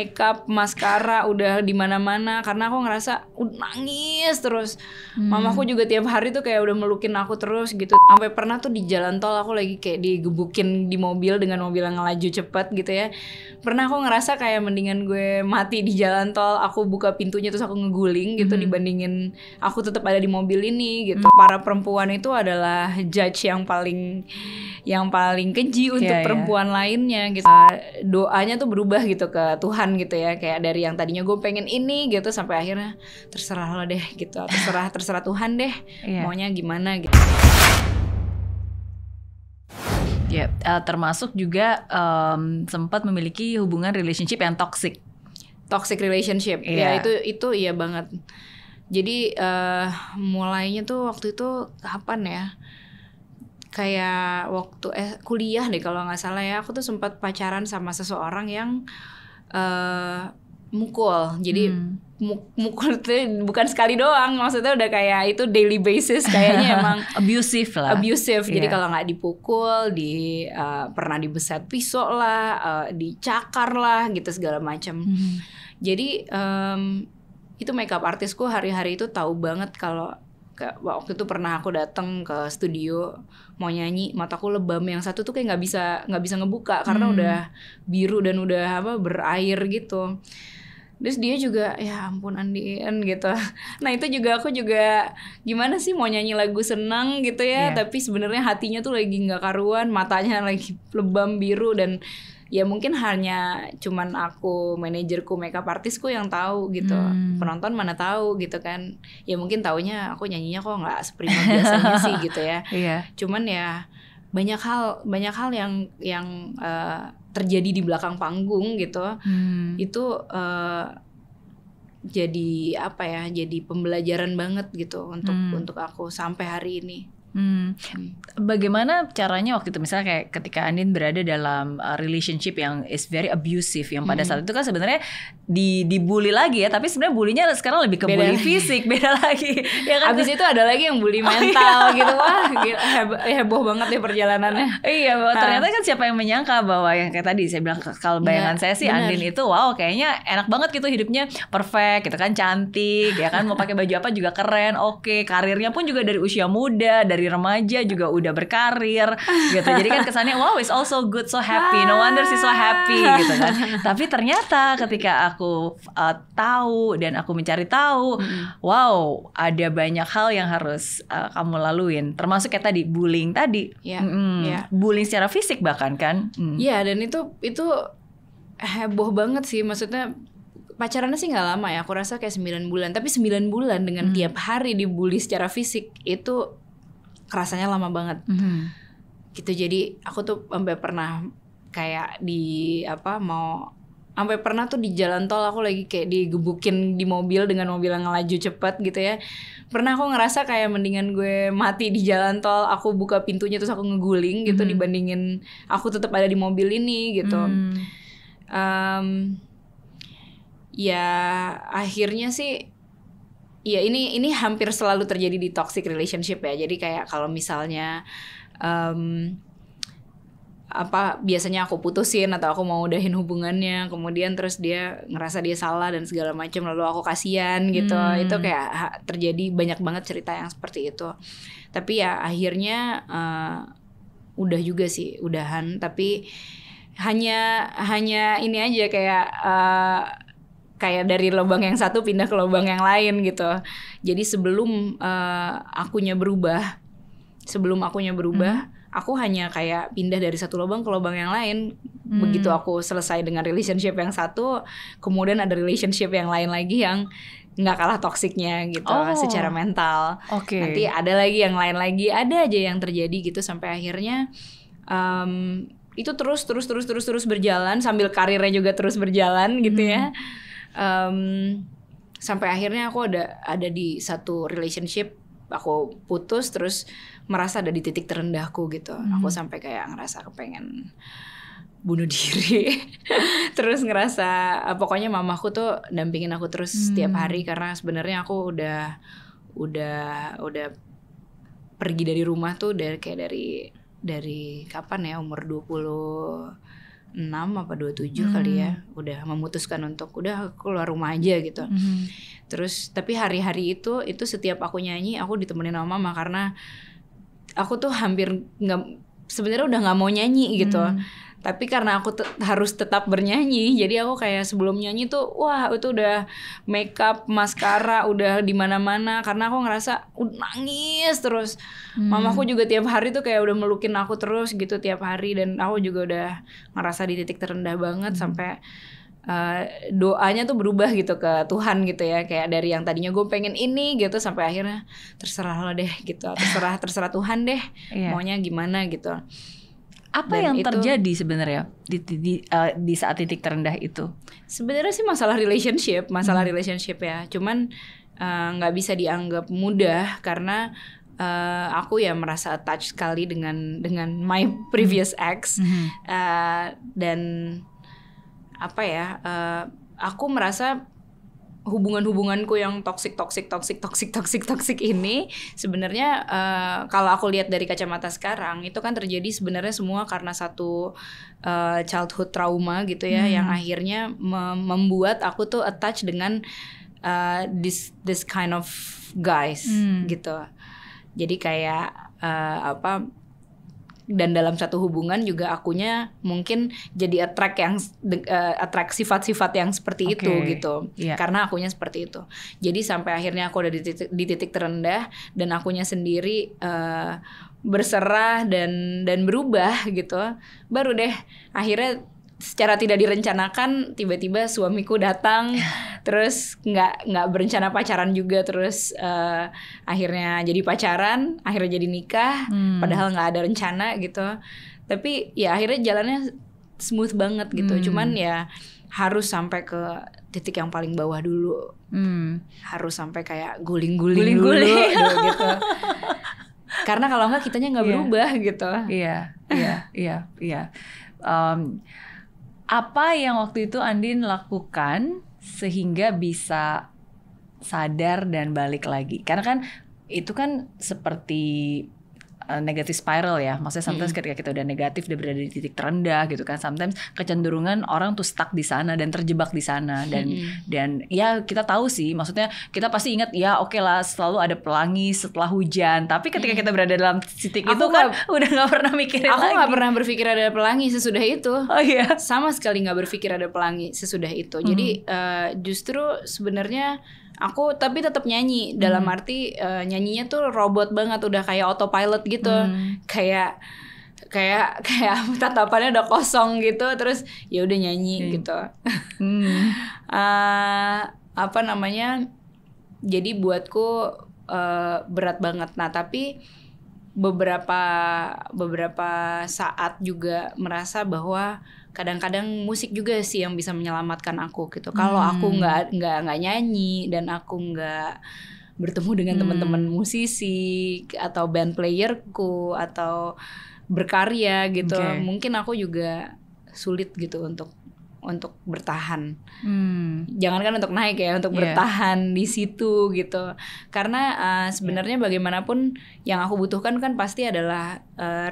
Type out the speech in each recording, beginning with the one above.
Makeup, maskara udah di mana-mana karena aku ngerasa nangis terus. Mamaku juga tiap hari tuh kayak udah melukin aku terus gitu. Sampai pernah tuh di jalan tol aku lagi kayak digebukin di mobil dengan mobil yang ngelaju cepet gitu ya. Pernah aku ngerasa kayak mendingan gue mati di jalan tol, aku buka pintunya terus aku ngeguling gitu dibandingin aku tetap ada di mobil ini gitu. Para perempuan itu adalah judge yang paling keji untuk perempuan lainnya gitu. Doanya tuh berubah gitu ke Tuhan gitu ya, kayak dari yang tadinya gue pengen ini gitu sampai akhirnya terserah lo deh gitu, terserah Tuhan deh maunya gimana gitu. Ya, termasuk juga sempat memiliki hubungan relationship yang toxic Relationship. Ya itu iya banget. Jadi mulainya tuh waktu itu kapan ya? Kayak waktu kuliah deh kalau nggak salah ya, aku tuh sempat pacaran sama seseorang yang mukul. Jadi mukul tuh bukan sekali doang, maksudnya udah kayak itu daily basis kayaknya emang abusive lah. Jadi kalau nggak dipukul, pernah dibeset pisau lah, dicakar lah gitu segala macam. Jadi itu makeup artisku hari-hari itu tahu banget kalau waktu itu pernah aku datang ke studio mau nyanyi, mataku lebam, yang satu tuh kayak nggak bisa ngebuka karena udah biru dan udah berair gitu. Terus dia juga ya ampun Andien gitu. Nah itu juga aku juga gimana sih mau nyanyi lagu senang gitu ya, tapi sebenarnya hatinya tuh lagi nggak karuan, matanya lagi lebam biru. Dan ya mungkin hanya cuman aku, manajerku, makeup artisku yang tahu gitu. Penonton mana tahu gitu kan. Ya mungkin taunya aku nyanyinya kok nggak seprima biasanya sih gitu ya. Cuman ya banyak hal yang terjadi di belakang panggung gitu. Itu jadi apa ya? Jadi pembelajaran banget gitu untuk aku sampai hari ini. Bagaimana caranya waktu itu misalnya kayak ketika Andien berada dalam relationship yang is very abusive, yang pada saat itu kan sebenarnya dibully lagi ya, tapi sebenarnya bulinya sekarang lebih ke bully fisik, beda lagi ya kan. Abis itu ada lagi yang bully mental gitu. Wah heboh banget ya perjalanannya. Iya, ternyata kan siapa yang menyangka bahwa yang kayak tadi saya bilang, kalau bayangan saya sih Andien itu wow kayaknya enak banget gitu, hidupnya perfect gitu kan, cantik ya kan, mau pakai baju apa juga keren, oke, karirnya pun juga dari usia muda, dari remaja juga udah berkarir gitu. Jadi kan kesannya wow it's also good, so happy, no wonder she's so happy gitu kan. Tapi ternyata ketika aku tahu dan aku mencari tahu, wow ada banyak hal yang harus kamu laluin, termasuk kayak tadi bullying tadi. Bullying secara fisik bahkan kan. Iya, dan itu heboh banget sih, maksudnya pacarannya sih nggak lama ya, aku rasa kayak 9 bulan, tapi 9 bulan dengan tiap hari dibully secara fisik itu rasanya lama banget gitu. Jadi aku tuh sampai pernah kayak sampai pernah tuh di jalan tol aku lagi kayak digebukin di mobil dengan mobil yang ngelaju cepet gitu ya. Pernah aku ngerasa kayak mendingan gue mati di jalan tol, aku buka pintunya terus aku ngeguling gitu dibandingin aku tetap ada di mobil ini gitu. Ya akhirnya sih ya ini hampir selalu terjadi di toxic relationship ya. Jadi kayak kalau misalnya biasanya aku putusin atau aku mau udahin hubungannya, kemudian terus dia ngerasa dia salah dan segala macam, lalu aku kasihan gitu. Itu kayak terjadi banyak banget cerita yang seperti itu. Tapi ya akhirnya udah juga sih, udahan, tapi hanya ini aja kayak dari lubang yang satu pindah ke lubang yang lain gitu. Jadi sebelum akunya berubah, aku hanya kayak pindah dari satu lubang ke lubang yang lain. Begitu aku selesai dengan relationship yang satu, kemudian ada relationship yang lain lagi yang nggak kalah toksiknya gitu secara mental. Nanti ada lagi yang lain lagi, ada aja yang terjadi gitu sampai akhirnya itu terus berjalan sambil karirnya juga terus berjalan gitu ya. Sampai akhirnya aku ada di satu relationship, aku putus terus merasa ada di titik terendahku gitu. Aku sampai kayak ngerasa kepengen bunuh diri. Terus ngerasa pokoknya mamaku tuh dampingin aku terus setiap hari, karena sebenarnya aku udah pergi dari rumah tuh dari kapan ya, umur 20 apa 27 kali ya, udah memutuskan untuk udah keluar rumah aja gitu. Terus tapi hari-hari itu setiap aku nyanyi aku ditemenin sama mama, karena aku tuh hampir sebenarnya udah nggak mau nyanyi gitu. Tapi karena aku harus tetap bernyanyi, jadi aku kayak sebelum nyanyi tuh, wah itu udah makeup, maskara, udah di mana-mana, karena aku ngerasa nangis terus. Mamaku juga tiap hari tuh kayak udah melukin aku terus gitu tiap hari, dan aku juga udah ngerasa di titik terendah banget sampai doanya tuh berubah gitu ke Tuhan gitu ya, kayak dari yang tadinya gue pengen ini gitu sampai akhirnya terserah lo deh gitu, terserah Tuhan deh maunya gimana gitu. Apa dan yang terjadi sebenarnya di saat titik terendah itu? Sebenarnya sih masalah relationship ya. Cuman nggak bisa dianggap mudah karena aku ya merasa attached sekali dengan my previous ex. Dan apa ya? Aku merasa hubunganku yang toxic ini sebenarnya kalau aku lihat dari kacamata sekarang itu kan terjadi sebenarnya semua karena satu childhood trauma gitu ya, yang akhirnya membuat aku tuh attach dengan this kind of guys gitu. Jadi kayak dan dalam satu hubungan juga akunya mungkin jadi attract sifat-sifat yang seperti itu gitu. Karena akunya seperti itu. Jadi sampai akhirnya aku udah di titik terendah dan akunya sendiri berserah dan berubah gitu. Baru deh akhirnya secara tidak direncanakan tiba-tiba suamiku datang, terus nggak berencana pacaran juga, terus akhirnya jadi pacaran, akhirnya jadi nikah, padahal nggak ada rencana gitu. Tapi ya akhirnya jalannya smooth banget gitu. Cuman ya harus sampai ke titik yang paling bawah dulu, harus sampai kayak guling-guling dulu gitu. Karena kalau nggak kitanya nggak berubah gitu. Iya. Apa yang waktu itu Andin lakukan sehingga bisa sadar dan balik lagi? Karena kan itu kan seperti negative spiral ya. Maksudnya sometimes ketika kita udah negatif, udah berada di titik terendah gitu kan, sometimes kecenderungan orang tuh stuck di sana dan terjebak di sana. Dan ya kita tahu sih, maksudnya kita pasti ingat ya oke lah selalu ada pelangi setelah hujan. Tapi ketika kita berada dalam titik itu kan udah gak pernah mikirin lagi. Aku gak pernah berpikir ada pelangi sesudah itu. Oh iya? Sama sekali gak berpikir ada pelangi sesudah itu. Jadi justru sebenarnya aku tapi tetap nyanyi, dalam arti nyanyinya tuh robot banget, udah kayak autopilot gitu. Kayak tatapannya udah kosong gitu, terus ya udah nyanyi gitu. Apa namanya? Jadi buatku berat banget. Nah, tapi beberapa saat juga merasa bahwa kadang-kadang musik juga sih yang bisa menyelamatkan aku gitu. Kalau aku nggak nyanyi dan aku nggak bertemu dengan teman-teman musisi atau band playerku atau berkarya gitu, mungkin aku juga sulit gitu untuk bertahan. Jangankan untuk naik ya, untuk bertahan di situ gitu. Karena sebenarnya bagaimanapun yang aku butuhkan kan pasti adalah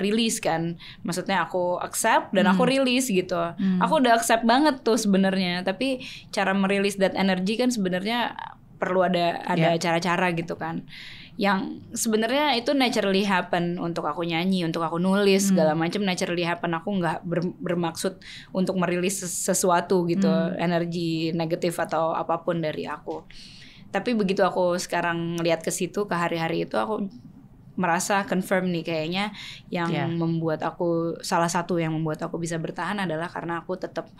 release kan. Maksudnya aku accept dan aku release gitu. Aku udah accept banget tuh sebenarnya, tapi cara merilis that energy kan sebenarnya perlu ada cara-cara gitu kan. Yang sebenarnya itu naturally happen untuk aku nyanyi, untuk aku nulis segala macam naturally happen. Aku nggak bermaksud untuk merilis sesuatu gitu, energi negatif atau apapun dari aku. Tapi begitu aku sekarang ngeliat ke situ, ke hari-hari itu, aku merasa confirm nih kayaknya yang membuat aku, salah satu yang membuat aku bisa bertahan adalah karena aku tetap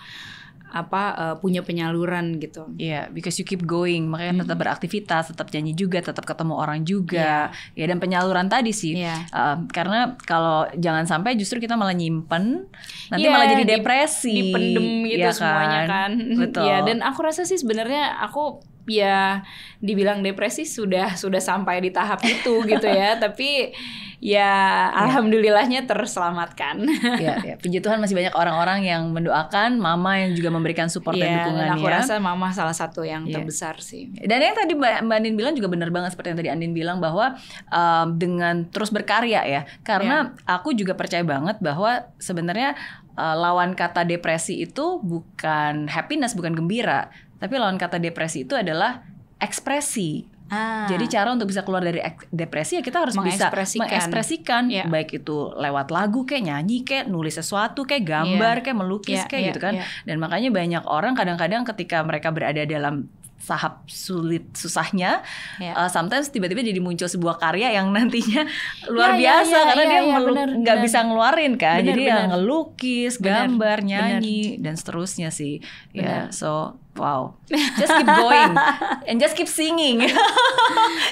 punya penyaluran gitu. Because you keep going, makanya tetap beraktivitas, tetap nyanyi juga, tetap ketemu orang juga. Dan penyaluran tadi sih. Karena kalau jangan sampai justru kita malah nyimpen, nanti malah jadi depresi, dipendem gitu semuanya kan. Betul. Dan aku rasa sih sebenarnya aku ya dibilang depresi sudah sampai di tahap itu gitu ya. Tapi alhamdulillahnya terselamatkan. Puji Tuhan masih banyak orang-orang yang mendoakan, mama yang juga memberikan support dan dukungan. Dan aku rasa mama salah satu yang terbesar sih. Dan yang tadi Mbak Andin bilang juga benar banget, seperti yang tadi Andin bilang bahwa dengan terus berkarya ya. Karena aku juga percaya banget bahwa sebenarnya lawan kata depresi itu bukan happiness, bukan gembira, tapi lawan kata depresi itu adalah ekspresi. Jadi cara untuk bisa keluar dari depresi ya kita harus bisa mengekspresikan, baik itu lewat lagu kayak nyanyi kayak nulis sesuatu kayak gambar kayak melukis kayak gitu kan. Dan makanya banyak orang kadang-kadang ketika mereka berada dalam tahap susahnya, sometimes tiba-tiba jadi muncul sebuah karya yang nantinya luar biasa karena dia nggak bisa ngeluarin kan. Jadi yang ngelukis, gambar, nyanyi dan seterusnya sih. So wow, just keep going and just keep singing.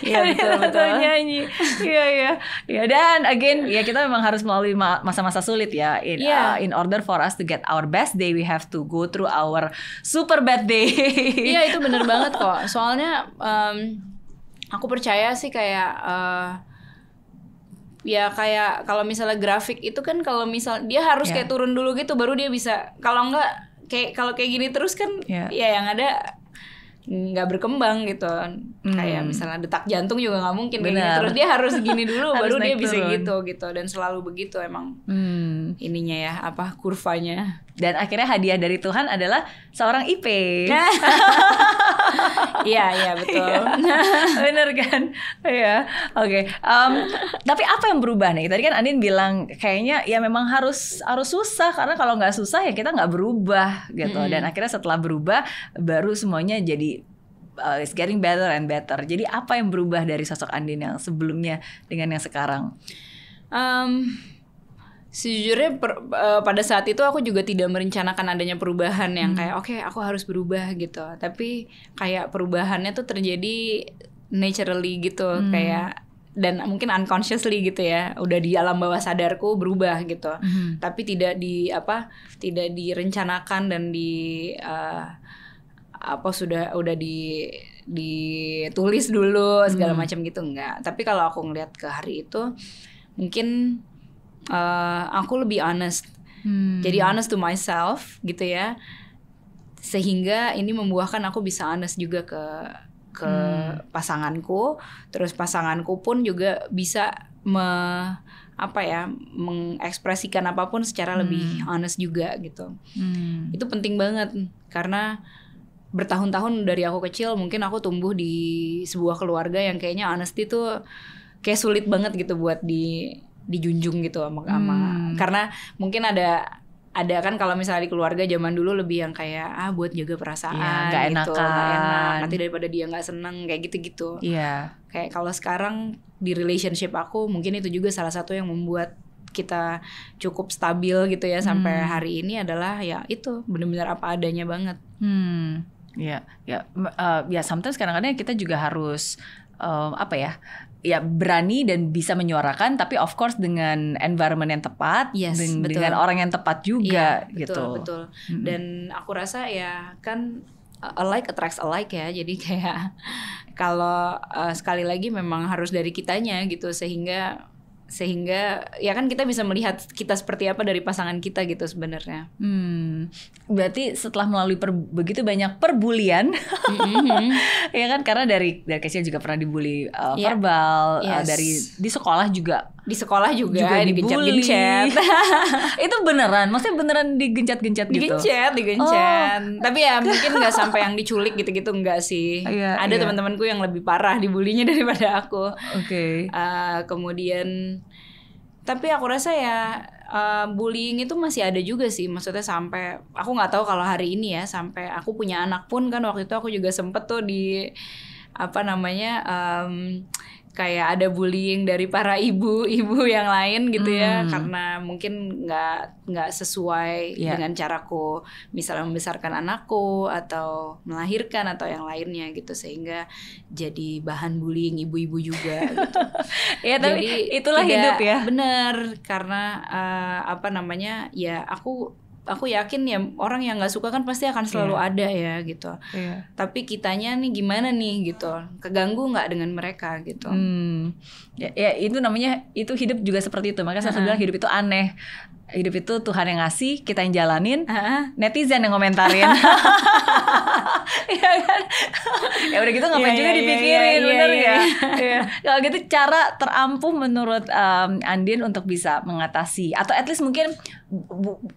Betul. Nyanyi. Iya. Dan again, ya kita memang harus melalui masa-masa sulit ya. In order for us to get our best day, we have to go through our super bad day. Iya, itu bener banget kok. Soalnya aku percaya sih kayak ya kayak kalau misalnya grafik itu kan kalau misal dia harus kayak turun dulu gitu baru dia bisa. Kalau enggak kalau kayak gini terus kan ya yang ada nggak berkembang gitu. Kayak misalnya detak jantung juga nggak mungkin kayak gini terus, dia harus gini dulu baru dia bisa gitu dan selalu begitu emang ininya ya kurvanya. Dan akhirnya hadiah dari Tuhan adalah seorang IP. Iya betul. Bener kan? Iya. Oke. Tapi apa yang berubah nih? Tadi kan Andin bilang kayaknya ya memang harus susah karena kalau nggak susah ya kita nggak berubah gitu. Dan akhirnya setelah berubah baru semuanya jadi it's getting better and better. Jadi apa yang berubah dari sosok Andin yang sebelumnya dengan yang sekarang? Sejujurnya pada saat itu aku juga tidak merencanakan adanya perubahan yang kayak oke, aku harus berubah gitu. Tapi kayak perubahannya tuh terjadi naturally gitu kayak dan mungkin unconsciously gitu ya. Udah di alam bawah sadarku berubah gitu. Tapi tidak direncanakan dan udah ditulis dulu segala macam gitu enggak. Tapi kalau aku ngeliat ke hari itu mungkin aku lebih honest. Jadi honest to myself gitu ya. Sehingga ini membuahkan aku bisa honest juga ke pasanganku. Terus pasanganku pun juga bisa mengekspresikan apapun secara lebih honest juga gitu. Itu penting banget karena bertahun-tahun dari aku kecil mungkin aku tumbuh di sebuah keluarga yang kayaknya honesty tuh kayak sulit banget gitu buat dijunjung gitu sama karena mungkin ada kan kalau misalnya di keluarga zaman dulu lebih yang kayak buat jaga perasaan gak gitu, enakan. gak enak nanti daripada dia nggak seneng kayak gitu-gitu. Kayak kalau sekarang di relationship aku mungkin itu juga salah satu yang membuat kita cukup stabil gitu ya sampai hari ini adalah ya itu benar-benar apa adanya banget. Ya sometimes kadang-kadang kita juga harus ya berani dan bisa menyuarakan tapi of course dengan environment yang tepat, dengan orang yang tepat juga gitu. Betul. Dan aku rasa ya kan alike attracts alike ya. Jadi kayak kalau sekali lagi memang harus dari kitanya gitu sehingga ya kan kita bisa melihat kita seperti apa dari pasangan kita gitu sebenarnya. Berarti setelah melalui begitu banyak perbulian, ya kan karena dari kecil juga pernah dibully verbal, di sekolah juga digencet-gencet. Itu beneran, maksudnya beneran digencet-gencet gitu? Digencet. Tapi ya mungkin nggak sampai yang diculik gitu-gitu enggak sih. Ada teman-temanku yang lebih parah dibulinya daripada aku. Kemudian tapi aku rasa ya bullying itu masih ada juga sih. Maksudnya sampai aku nggak tahu kalau hari ini ya sampai aku punya anak pun kan waktu itu aku juga sempet tuh di kayak ada bullying dari para ibu-ibu yang lain gitu ya karena mungkin nggak sesuai dengan caraku misalnya membesarkan anakku atau melahirkan atau yang lainnya gitu sehingga jadi bahan bullying ibu-ibu juga gitu. Ya tapi itulah hidup ya. Bener karena ya aku yakin ya orang yang nggak suka kan pasti akan selalu ada ya gitu. Tapi kitanya nih gimana nih gitu, keganggu nggak dengan mereka gitu. Ya itu namanya itu hidup juga seperti itu. Makanya saya bilang hidup itu aneh. Hidup itu Tuhan yang ngasih, kita yang jalanin, netizen yang komentarin. Ya kan? Ya Ya udah gitu ngapain juga dipikirin, bener ya. Kalau gitu cara terampuh menurut Andin untuk bisa mengatasi, atau at least mungkin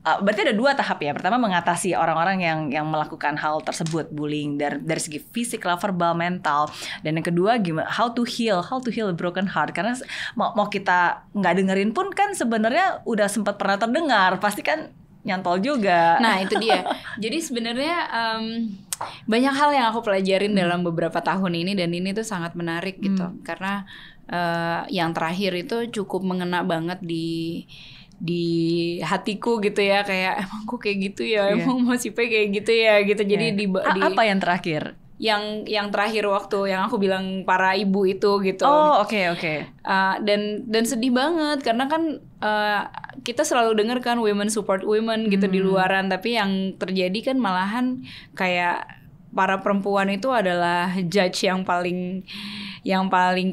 berarti ada 2 tahap ya. Pertama mengatasi orang-orang yang melakukan hal tersebut, bullying dari segi fisik, verbal, mental. Dan yang kedua gimana how to heal a broken heart. Karena mau kita nggak dengerin pun kan sebenarnya udah sempat pernah terdengar, pasti kan nyantol juga. Nah itu dia. Jadi sebenarnya banyak hal yang aku pelajarin dalam beberapa tahun ini, dan ini tuh sangat menarik gitu. Karena yang terakhir itu cukup mengena banget di hatiku gitu ya, kayak emang kok kayak gitu ya, emang masih kayak gitu ya gitu. Jadi apa yang terakhir? Yang terakhir waktu yang aku bilang para ibu itu gitu. Oh oke. Dan sedih banget karena kan kita selalu dengar kan women support women gitu di luaran, tapi yang terjadi kan malahan kayak para perempuan itu adalah judge yang paling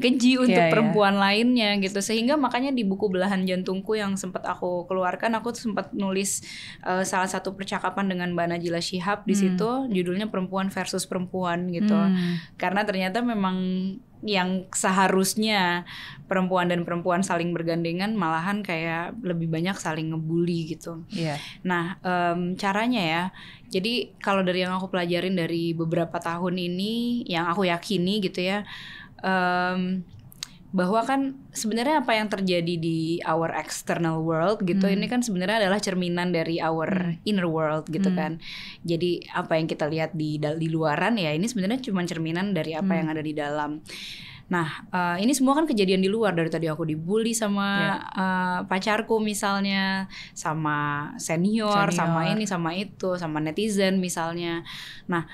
keji untuk perempuan lainnya gitu. Sehingga makanya di buku Belahan Jantungku yang sempat aku keluarkan, aku tuh sempat nulis salah satu percakapan dengan Mbak Najila Shihab di situ, judulnya Perempuan versus Perempuan gitu. Karena ternyata memang yang seharusnya perempuan dan perempuan saling bergandengan, malahan kayak lebih banyak saling ngebully gitu. Nah caranya ya, jadi kalau dari yang aku pelajarin dari beberapa tahun ini, yang aku yakini gitu ya, bahwa kan sebenarnya apa yang terjadi di our external world gitu, ini kan sebenarnya adalah cerminan dari our inner world gitu kan. Jadi apa yang kita lihat di luaran ya, ini sebenarnya cuma cerminan dari apa yang ada di dalam. Nah ini semua kan kejadian di luar. Dari tadi aku dibully sama pacarku misalnya, sama senior, sama ini sama itu, sama netizen misalnya. Nah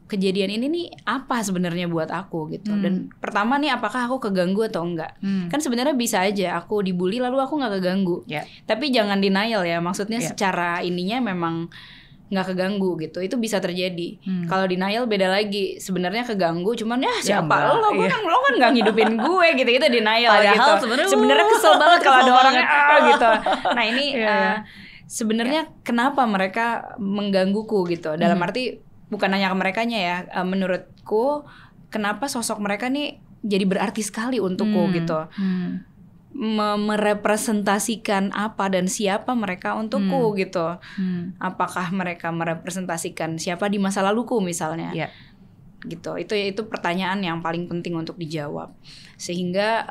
kejadian ini nih apa sebenarnya buat aku gitu. Dan pertama nih, apakah aku keganggu atau enggak? Kan sebenarnya bisa aja aku dibully lalu aku nggak keganggu. Tapi jangan denial ya, maksudnya secara ininya memang nggak keganggu gitu. Itu bisa terjadi. Kalau denial beda lagi. Sebenarnya keganggu, cuman ya siapa lo kan nggak ngidupin gue gitu. Itu denial. Padahal gitu. Sebenarnya kesel banget kalau ada orang gitu. Nah ini sebenarnya kenapa mereka menggangguku gitu? Dalam arti bukan hanya ke merekanya ya, menurutku kenapa sosok mereka nih jadi berarti sekali untukku gitu. Merepresentasikan apa dan siapa mereka untukku gitu. Apakah mereka merepresentasikan siapa di masa laluku misalnya? Gitu. Itu pertanyaan yang paling penting untuk dijawab. Sehingga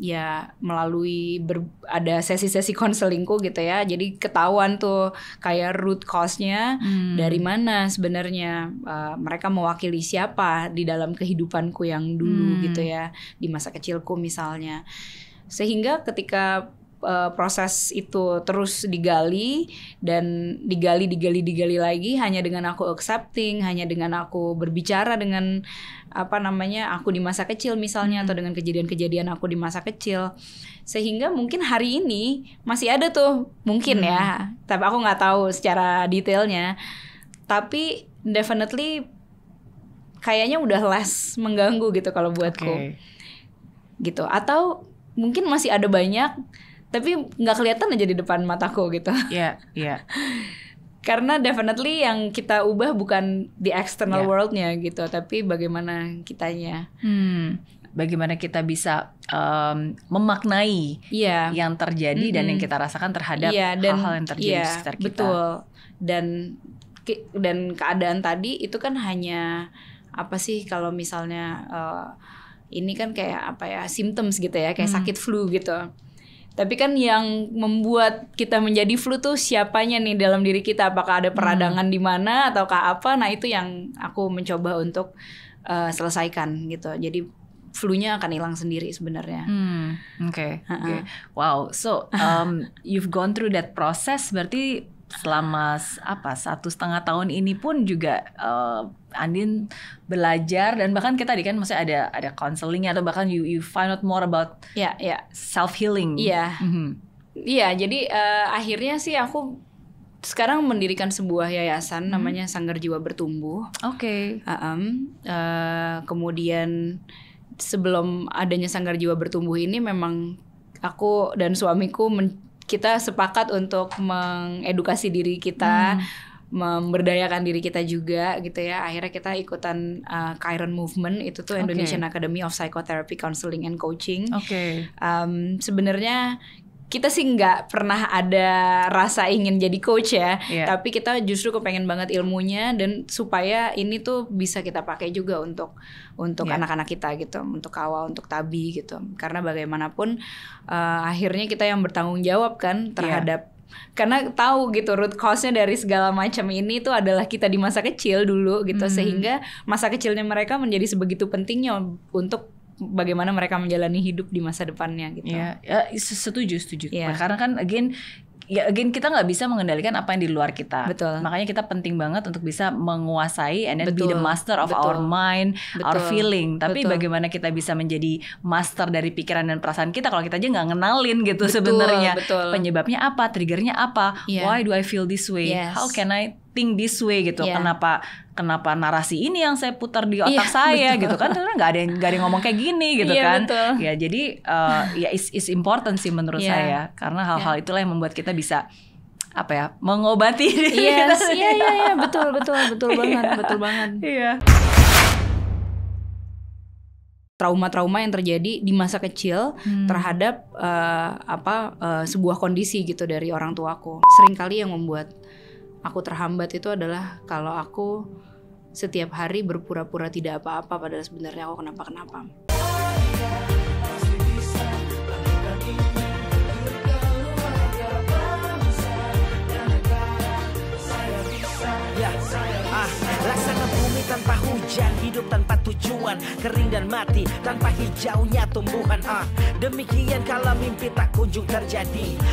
ya melalui ada sesi-sesi konselingku gitu ya. Jadi ketahuan tuh kayak root cause-nya dari mana sebenarnya mereka mewakili siapa di dalam kehidupanku yang dulu gitu ya, di masa kecilku misalnya. Sehingga ketika proses itu terus digali dan digali lagi, hanya dengan aku accepting, hanya dengan aku berbicara dengan aku di masa kecil misalnya, atau dengan kejadian-kejadian aku di masa kecil, sehingga mungkin hari ini masih ada tuh mungkin ya, tapi aku nggak tahu secara detailnya, tapi definitely kayaknya udah less mengganggu gitu kalau buatku gitu. Atau mungkin masih ada banyak tapi nggak kelihatan aja di depan mataku gitu. Karena definitely yang kita ubah bukan di external world-nya gitu, tapi bagaimana kitanya. Bagaimana kita bisa memaknai yang terjadi dan yang kita rasakan terhadap hal-hal yang terjadi di sekitar kita. Betul. Dan keadaan tadi itu kan hanya apa sih, kalau misalnya ini kan kayak symptoms gitu ya, kayak sakit flu gitu. Tapi kan yang membuat kita menjadi flu tuh siapanya nih dalam diri kita, apakah ada peradangan di mana ataukah apa. Nah itu yang aku mencoba untuk selesaikan gitu. Jadi flu-nya akan hilang sendiri sebenarnya. Okay. Wow, so you've gone through that process, berarti selama 1,5 tahun ini pun juga Andin belajar, dan bahkan kita tadi kan maksudnya ada counselingnya, atau bahkan you find out more about self healing. Jadi akhirnya sih aku sekarang mendirikan sebuah yayasan namanya Sanggar Jiwa Bertumbuh. Kemudian sebelum adanya Sanggar Jiwa Bertumbuh ini, memang aku dan suamiku kita sepakat untuk mengedukasi diri kita, memberdayakan diri kita juga gitu ya. Akhirnya kita ikutan Chiron Movement, itu tuh Indonesian Academy of Psychotherapy Counseling and Coaching. Sebenarnya kita sih nggak pernah ada rasa ingin jadi coach ya, tapi kita justru kepengen banget ilmunya dan supaya ini tuh bisa kita pakai juga untuk anak-anak kita gitu, untuk Kawa, untuk Tabi gitu. Karena bagaimanapun akhirnya kita yang bertanggung jawab kan terhadap karena tahu gitu root cause-nya dari segala macam ini tuh adalah kita di masa kecil dulu gitu, sehingga masa kecilnya mereka menjadi sebegitu pentingnya untuk bagaimana mereka menjalani hidup di masa depannya gitu. Setuju. Karena kan again kita nggak bisa mengendalikan apa yang di luar kita. Makanya kita penting banget untuk bisa menguasai and then be the master of our mind, our feeling. Tapi bagaimana kita bisa menjadi master dari pikiran dan perasaan kita kalau kita aja nggak ngenalin gitu sebenarnya penyebabnya apa, triggernya apa, why do I feel this way, how can I think this way gitu. Kenapa narasi ini yang saya putar di otak saya gitu kan, karena nggak ada yang ngomong kayak gini gitu kan. Ya jadi it's important sih menurut saya, karena hal-hal itulah yang membuat kita bisa mengobati diri kita. Betul banget. Trauma-trauma yang terjadi di masa kecil terhadap sebuah kondisi gitu dari orang tuaku. Seringkali yang membuat aku terhambat itu adalah kalau aku setiap hari berpura-pura tidak apa-apa padahal sebenarnya aku kenapa-kenapa. Laksana bumi tanpa hujan, hidup tanpa tujuan, kering dan mati tanpa hijaunya tumbuhan. Demikian kalau mimpi tak kunjung terjadi,